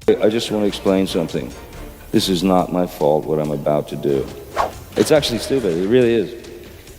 I just want to explain something. This is not my fault, what I'm about to do. It's actually stupid. It really is.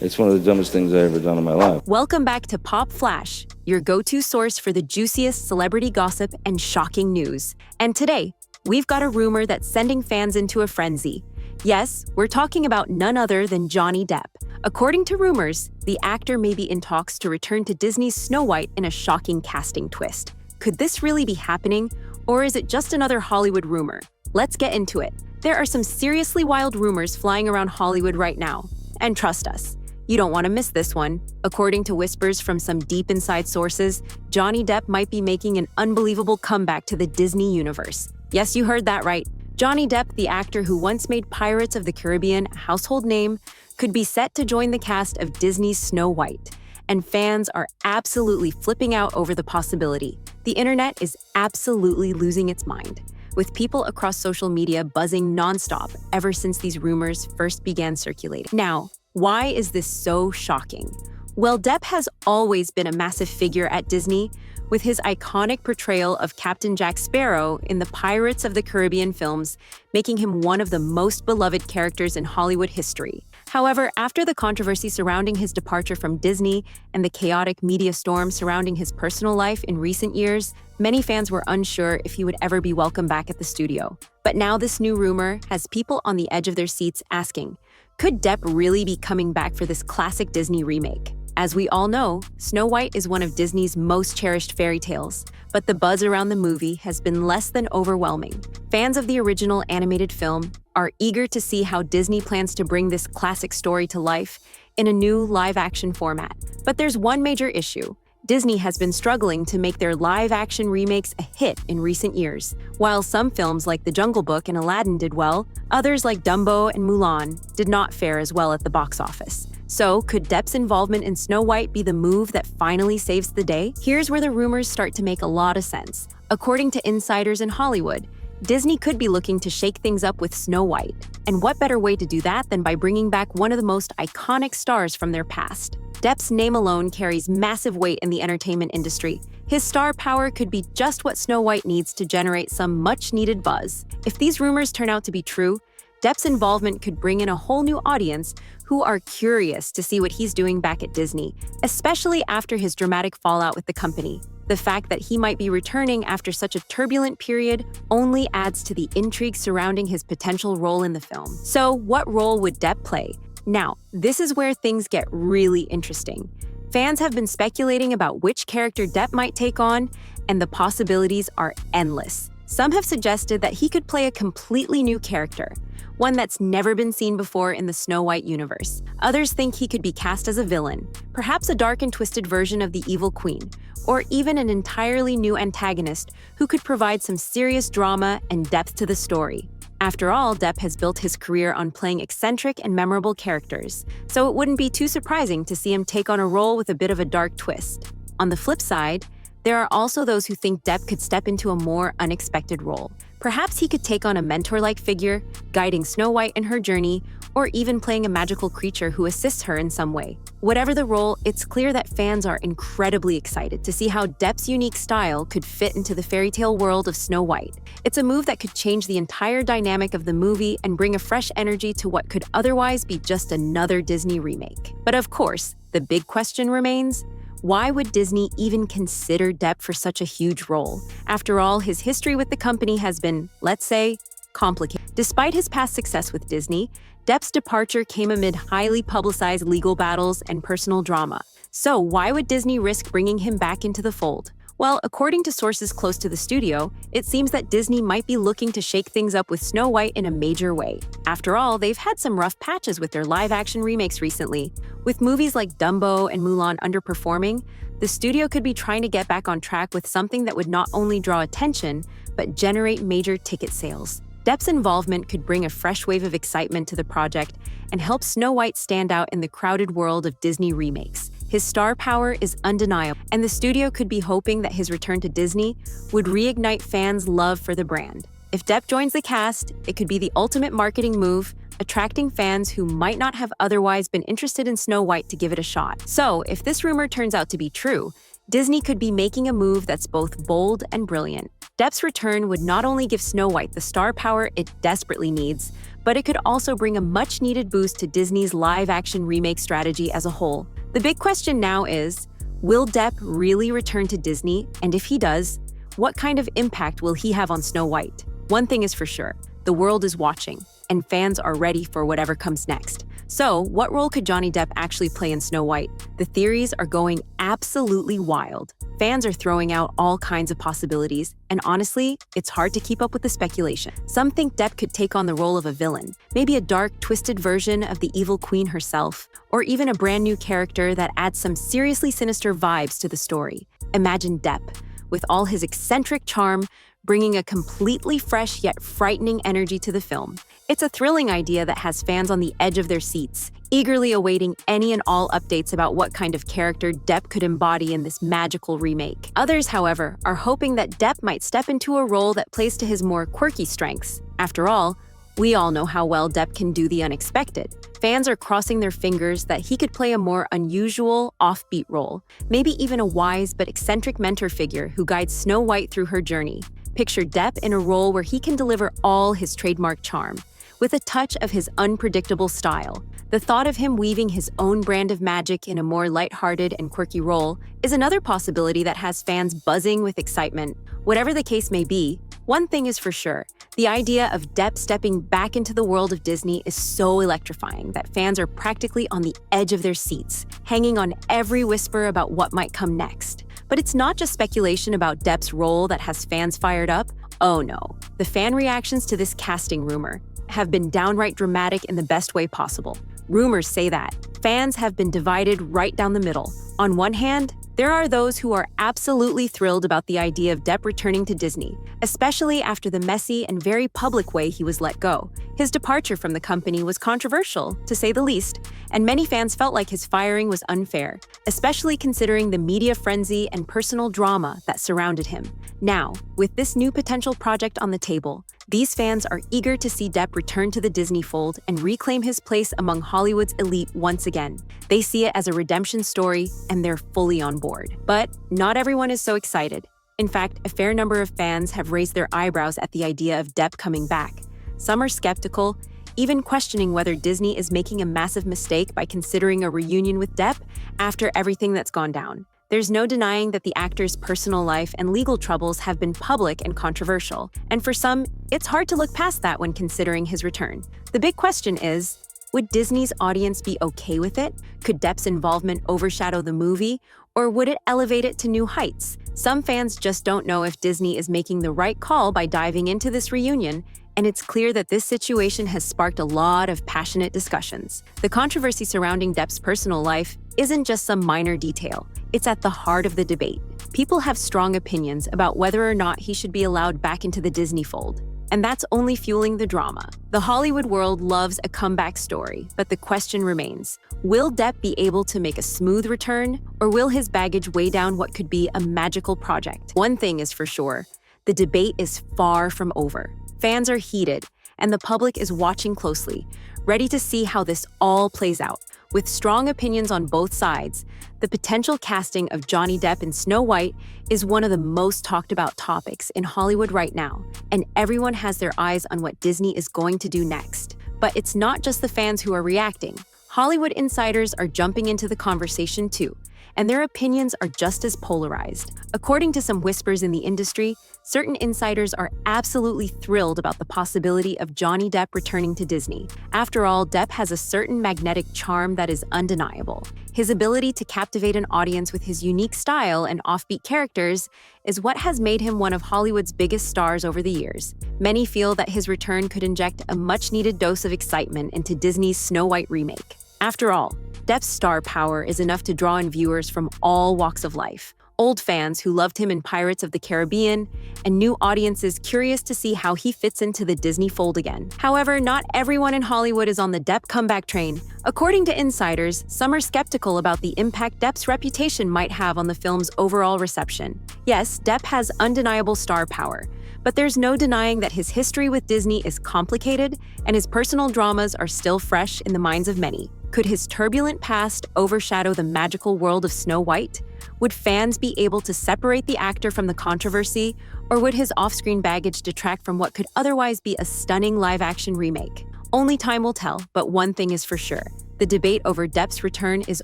It's one of the dumbest things I've ever done in my life. Welcome back to Pop Flash, your go-to source for the juiciest celebrity gossip and shocking news. And today, we've got a rumor that's sending fans into a frenzy. Yes, we're talking about none other than Johnny Depp. According to Rumours, the actor may be in talks to return to Disney's Snow White in a shocking casting twist. Could this really be happening, or is it just another Hollywood rumor? Let's get into it. There are some seriously wild rumors flying around Hollywood right now. And trust us, you don't want to miss this one. According to whispers from some deep inside sources, Johnny Depp might be making an unbelievable comeback to the Disney universe. Yes, you heard that right. Johnny Depp, the actor who once made Pirates of the Caribbean a household name, could be set to join the cast of Disney's Snow White. And fans are absolutely flipping out over the possibility. The internet is absolutely losing its mind, with people across social media buzzing nonstop ever since these rumors first began circulating. Now, why is this so shocking? Well, Depp has always been a massive figure at Disney, with his iconic portrayal of Captain Jack Sparrow in the Pirates of the Caribbean films, making him one of the most beloved characters in Hollywood history. However, after the controversy surrounding his departure from Disney and the chaotic media storm surrounding his personal life in recent years, many fans were unsure if he would ever be welcome back at the studio. But now this new rumor has people on the edge of their seats asking, could Depp really be coming back for this classic Disney remake? As we all know, Snow White is one of Disney's most cherished fairy tales, but the buzz around the movie has been less than overwhelming. Fans of the original animated film are eager to see how Disney plans to bring this classic story to life in a new live-action format. But there's one major issue. Disney has been struggling to make their live-action remakes a hit in recent years. While some films like The Jungle Book and Aladdin did well, others like Dumbo and Mulan did not fare as well at the box office. So, could Depp's involvement in Snow White be the move that finally saves the day? Here's where the rumors start to make a lot of sense. According to insiders in Hollywood, Disney could be looking to shake things up with Snow White. And what better way to do that than by bringing back one of the most iconic stars from their past? Depp's name alone carries massive weight in the entertainment industry. His star power could be just what Snow White needs to generate some much-needed buzz. If these rumors turn out to be true, Depp's involvement could bring in a whole new audience who are curious to see what he's doing back at Disney, especially after his dramatic fallout with the company. The fact that he might be returning after such a turbulent period only adds to the intrigue surrounding his potential role in the film. So, what role would Depp play? Now, this is where things get really interesting. Fans have been speculating about which character Depp might take on, and the possibilities are endless. Some have suggested that he could play a completely new character, one that's never been seen before in the Snow White universe. Others think he could be cast as a villain, perhaps a dark and twisted version of the evil queen, or even an entirely new antagonist who could provide some serious drama and depth to the story. After all, Depp has built his career on playing eccentric and memorable characters, so it wouldn't be too surprising to see him take on a role with a bit of a dark twist. On the flip side, there are also those who think Depp could step into a more unexpected role. Perhaps he could take on a mentor-like figure, guiding Snow White in her journey, or even playing a magical creature who assists her in some way. Whatever the role, it's clear that fans are incredibly excited to see how Depp's unique style could fit into the fairy tale world of Snow White. It's a move that could change the entire dynamic of the movie and bring a fresh energy to what could otherwise be just another Disney remake. But of course, the big question remains, why would Disney even consider Depp for such a huge role? After all, his history with the company has been, let's say, complicated. Despite his past success with Disney, Depp's departure came amid highly publicized legal battles and personal drama. So why would Disney risk bringing him back into the fold? Well, according to sources close to the studio, it seems that Disney might be looking to shake things up with Snow White in a major way. After all, they've had some rough patches with their live-action remakes recently. With movies like Dumbo and Mulan underperforming, the studio could be trying to get back on track with something that would not only draw attention, but generate major ticket sales. Depp's involvement could bring a fresh wave of excitement to the project and help Snow White stand out in the crowded world of Disney remakes. His star power is undeniable, and the studio could be hoping that his return to Disney would reignite fans' love for the brand. If Depp joins the cast, it could be the ultimate marketing move, attracting fans who might not have otherwise been interested in Snow White to give it a shot. So, if this rumor turns out to be true, Disney could be making a move that's both bold and brilliant. Depp's return would not only give Snow White the star power it desperately needs, but it could also bring a much-needed boost to Disney's live-action remake strategy as a whole. The big question now is, will Depp really return to Disney? And if he does, what kind of impact will he have on Snow White? One thing is for sure, the world is watching, and fans are ready for whatever comes next. So, what role could Johnny Depp actually play in Snow White? The theories are going absolutely wild. Fans are throwing out all kinds of possibilities, and honestly, it's hard to keep up with the speculation. Some think Depp could take on the role of a villain, maybe a dark, twisted version of the evil queen herself, or even a brand new character that adds some seriously sinister vibes to the story. Imagine Depp, with all his eccentric charm, bringing a completely fresh yet frightening energy to the film. It's a thrilling idea that has fans on the edge of their seats, eagerly awaiting any and all updates about what kind of character Depp could embody in this magical remake. Others, however, are hoping that Depp might step into a role that plays to his more quirky strengths. After all, we all know how well Depp can do the unexpected. Fans are crossing their fingers that he could play a more unusual, offbeat role, maybe even a wise but eccentric mentor figure who guides Snow White through her journey. Picture Depp in a role where he can deliver all his trademark charm, with a touch of his unpredictable style. The thought of him weaving his own brand of magic in a more lighthearted and quirky role is another possibility that has fans buzzing with excitement. Whatever the case may be, one thing is for sure, the idea of Depp stepping back into the world of Disney is so electrifying that fans are practically on the edge of their seats, hanging on every whisper about what might come next. But it's not just speculation about Depp's role that has fans fired up. Oh no, the fan reactions to this casting rumor have been downright dramatic in the best way possible. Rumors say that fans have been divided right down the middle. On one hand, there are those who are absolutely thrilled about the idea of Depp returning to Disney, especially after the messy and very public way he was let go. His departure from the company was controversial, to say the least, and many fans felt like his firing was unfair, especially considering the media frenzy and personal drama that surrounded him. Now, with this new potential project on the table, these fans are eager to see Depp return to the Disney fold and reclaim his place among Hollywood's elite once again. They see it as a redemption story, and they're fully on board. But not everyone is so excited. In fact, a fair number of fans have raised their eyebrows at the idea of Depp coming back. Some are skeptical, even questioning whether Disney is making a massive mistake by considering a reunion with Depp after everything that's gone down. There's no denying that the actor's personal life and legal troubles have been public and controversial, and for some, it's hard to look past that when considering his return. The big question is, would Disney's audience be okay with it? Could Depp's involvement overshadow the movie, or would it elevate it to new heights? Some fans just don't know if Disney is making the right call by diving into this reunion, and it's clear that this situation has sparked a lot of passionate discussions. The controversy surrounding Depp's personal life isn't just some minor detail. It's at the heart of the debate. People have strong opinions about whether or not he should be allowed back into the Disney fold, and that's only fueling the drama. The Hollywood world loves a comeback story, but the question remains, will Depp be able to make a smooth return, or will his baggage weigh down what could be a magical project? One thing is for sure, the debate is far from over. Fans are heated, and the public is watching closely, ready to see how this all plays out. With strong opinions on both sides, the potential casting of Johnny Depp in Snow White is one of the most talked about topics in Hollywood right now, and everyone has their eyes on what Disney is going to do next. But it's not just the fans who are reacting. Hollywood insiders are jumping into the conversation too, and their opinions are just as polarized. According to some whispers in the industry, certain insiders are absolutely thrilled about the possibility of Johnny Depp returning to Disney. After all, Depp has a certain magnetic charm that is undeniable. His ability to captivate an audience with his unique style and offbeat characters is what has made him one of Hollywood's biggest stars over the years. Many feel that his return could inject a much-needed dose of excitement into Disney's Snow White remake. After all, Depp's star power is enough to draw in viewers from all walks of life. Old fans who loved him in Pirates of the Caribbean, and new audiences curious to see how he fits into the Disney fold again. However, not everyone in Hollywood is on the Depp comeback train. According to insiders, some are skeptical about the impact Depp's reputation might have on the film's overall reception. Yes, Depp has undeniable star power, but there's no denying that his history with Disney is complicated, and his personal dramas are still fresh in the minds of many. Could his turbulent past overshadow the magical world of Snow White? Would fans be able to separate the actor from the controversy, or would his off-screen baggage detract from what could otherwise be a stunning live-action remake? Only time will tell, but one thing is for sure. The debate over Depp's return is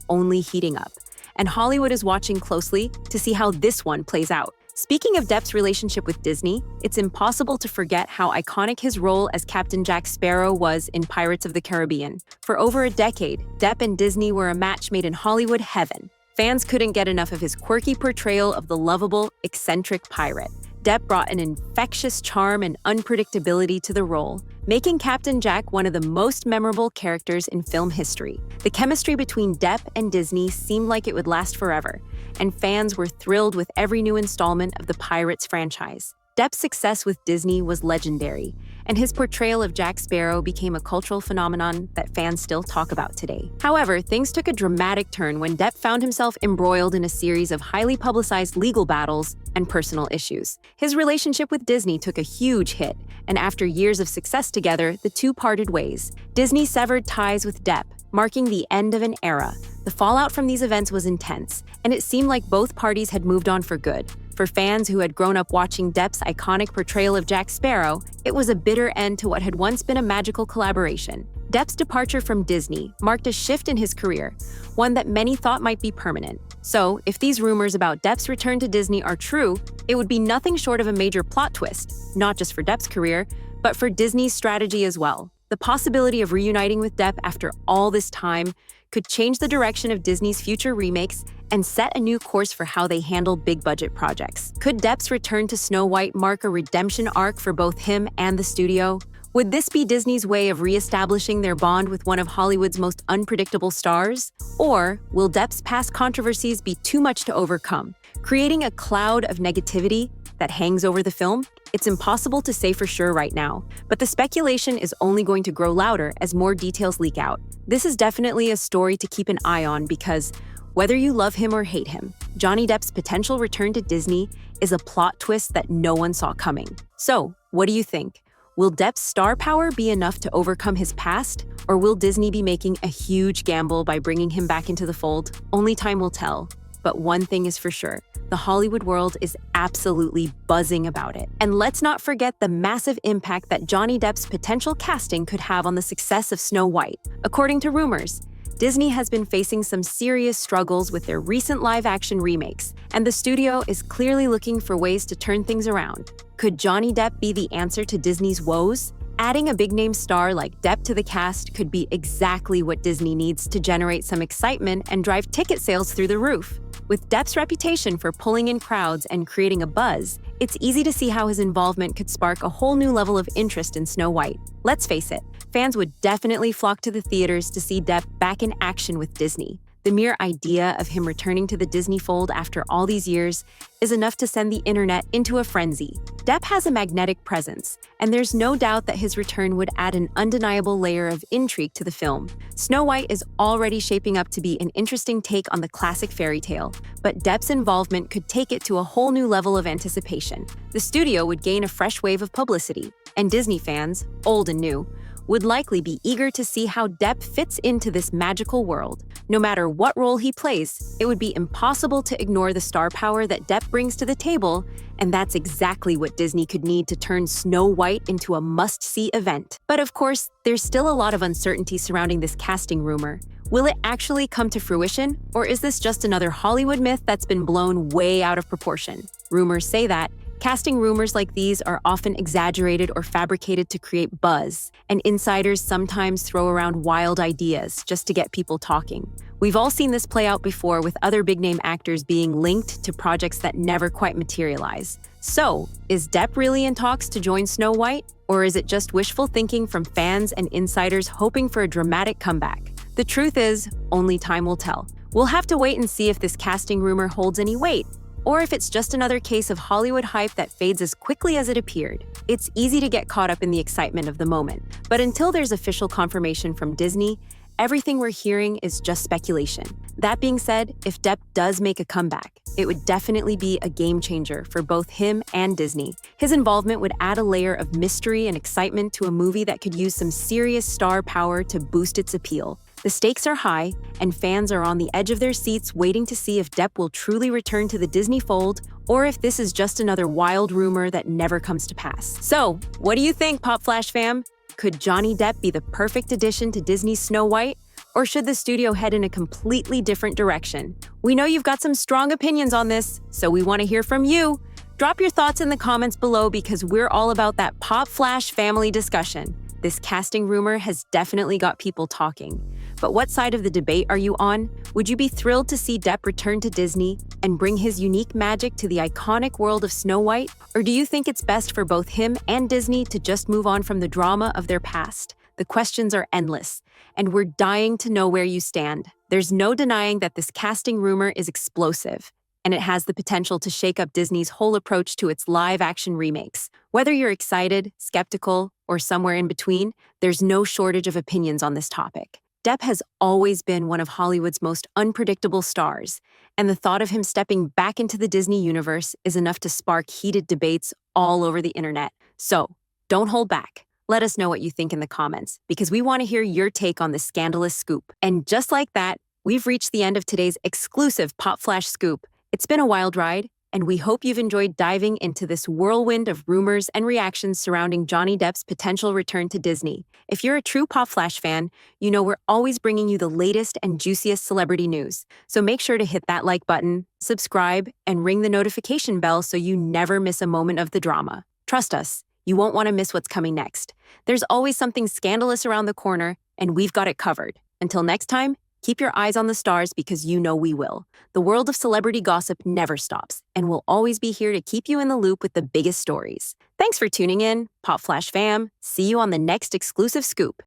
only heating up, and Hollywood is watching closely to see how this one plays out. Speaking of Depp's relationship with Disney, it's impossible to forget how iconic his role as Captain Jack Sparrow was in Pirates of the Caribbean. For over a decade, Depp and Disney were a match made in Hollywood heaven. Fans couldn't get enough of his quirky portrayal of the lovable, eccentric pirate. Depp brought an infectious charm and unpredictability to the role, making Captain Jack one of the most memorable characters in film history. The chemistry between Depp and Disney seemed like it would last forever, and fans were thrilled with every new installment of the Pirates franchise. Depp's success with Disney was legendary, and his portrayal of Jack Sparrow became a cultural phenomenon that fans still talk about today. However, things took a dramatic turn when Depp found himself embroiled in a series of highly publicized legal battles and personal issues. His relationship with Disney took a huge hit, and after years of success together, the two parted ways. Disney severed ties with Depp, marking the end of an era. The fallout from these events was intense, and it seemed like both parties had moved on for good. For fans who had grown up watching Depp's iconic portrayal of Jack Sparrow, it was a bitter end to what had once been a magical collaboration. Depp's departure from Disney marked a shift in his career, one that many thought might be permanent. So, if these rumors about Depp's return to Disney are true, it would be nothing short of a major plot twist, not just for Depp's career, but for Disney's strategy as well. The possibility of reuniting with Depp after all this time could change the direction of Disney's future remakes and set a new course for how they handle big-budget projects. Could Depp's return to Snow White mark a redemption arc for both him and the studio? Would this be Disney's way of re-establishing their bond with one of Hollywood's most unpredictable stars? Or will Depp's past controversies be too much to overcome, creating a cloud of negativity that hangs over the film? It's impossible to say for sure right now, but the speculation is only going to grow louder as more details leak out. This is definitely a story to keep an eye on because, whether you love him or hate him, Johnny Depp's potential return to Disney is a plot twist that no one saw coming. So, what do you think? Will Depp's star power be enough to overcome his past, or will Disney be making a huge gamble by bringing him back into the fold? Only time will tell. But one thing is for sure, the Hollywood world is absolutely buzzing about it. And let's not forget the massive impact that Johnny Depp's potential casting could have on the success of Snow White. According to Rumours, Disney has been facing some serious struggles with their recent live-action remakes, and the studio is clearly looking for ways to turn things around. Could Johnny Depp be the answer to Disney's woes? Adding a big-name star like Depp to the cast could be exactly what Disney needs to generate some excitement and drive ticket sales through the roof. With Depp's reputation for pulling in crowds and creating a buzz, it's easy to see how his involvement could spark a whole new level of interest in Snow White. Let's face it, fans would definitely flock to the theaters to see Depp back in action with Disney. The mere idea of him returning to the Disney fold after all these years is enough to send the internet into a frenzy. Depp has a magnetic presence, and there's no doubt that his return would add an undeniable layer of intrigue to the film. Snow White is already shaping up to be an interesting take on the classic fairy tale, but Depp's involvement could take it to a whole new level of anticipation. The studio would gain a fresh wave of publicity, and Disney fans, old and new, would likely be eager to see how Depp fits into this magical world. No matter what role he plays, it would be impossible to ignore the star power that Depp brings to the table, and that's exactly what Disney could need to turn Snow White into a must-see event. But of course, there's still a lot of uncertainty surrounding this casting rumor. Will it actually come to fruition, or is this just another Hollywood myth that's been blown way out of proportion? Rumors say that casting rumors like these are often exaggerated or fabricated to create buzz, and insiders sometimes throw around wild ideas just to get people talking. We've all seen this play out before with other big-name actors being linked to projects that never quite materialize. So, is Depp really in talks to join Snow White, or is it just wishful thinking from fans and insiders hoping for a dramatic comeback? The truth is, only time will tell. We'll have to wait and see if this casting rumor holds any weight, or if it's just another case of Hollywood hype that fades as quickly as it appeared. It's easy to get caught up in the excitement of the moment, but until there's official confirmation from Disney, everything we're hearing is just speculation. That being said, if Depp does make a comeback, it would definitely be a game changer for both him and Disney. His involvement would add a layer of mystery and excitement to a movie that could use some serious star power to boost its appeal. The stakes are high, and fans are on the edge of their seats waiting to see if Depp will truly return to the Disney fold or if this is just another wild rumor that never comes to pass. So, what do you think, Pop Flash fam? Could Johnny Depp be the perfect addition to Disney's Snow White? Or should the studio head in a completely different direction? We know you've got some strong opinions on this, so we want to hear from you. Drop your thoughts in the comments below because we're all about that Pop Flash family discussion. This casting rumor has definitely got people talking. But what side of the debate are you on? Would you be thrilled to see Depp return to Disney and bring his unique magic to the iconic world of Snow White? Or do you think it's best for both him and Disney to just move on from the drama of their past? The questions are endless, and we're dying to know where you stand. There's no denying that this casting rumor is explosive, and it has the potential to shake up Disney's whole approach to its live-action remakes. Whether you're excited, skeptical, or somewhere in between, there's no shortage of opinions on this topic. Depp has always been one of Hollywood's most unpredictable stars, and the thought of him stepping back into the Disney universe is enough to spark heated debates all over the internet. So, don't hold back. Let us know what you think in the comments, because we want to hear your take on this scandalous scoop. And just like that, we've reached the end of today's exclusive Pop Flash scoop. It's been a wild ride, and we hope you've enjoyed diving into this whirlwind of rumors and reactions surrounding Johnny Depp's potential return to Disney. If you're a true Pop Flash fan, you know we're always bringing you the latest and juiciest celebrity news. So make sure to hit that like button, subscribe, and ring the notification bell so you never miss a moment of the drama. Trust us, you won't want to miss what's coming next. There's always something scandalous around the corner, and we've got it covered. Until next time, keep your eyes on the stars because you know we will. The world of celebrity gossip never stops, and we'll always be here to keep you in the loop with the biggest stories. Thanks for tuning in, Pop Flash fam. See you on the next exclusive scoop.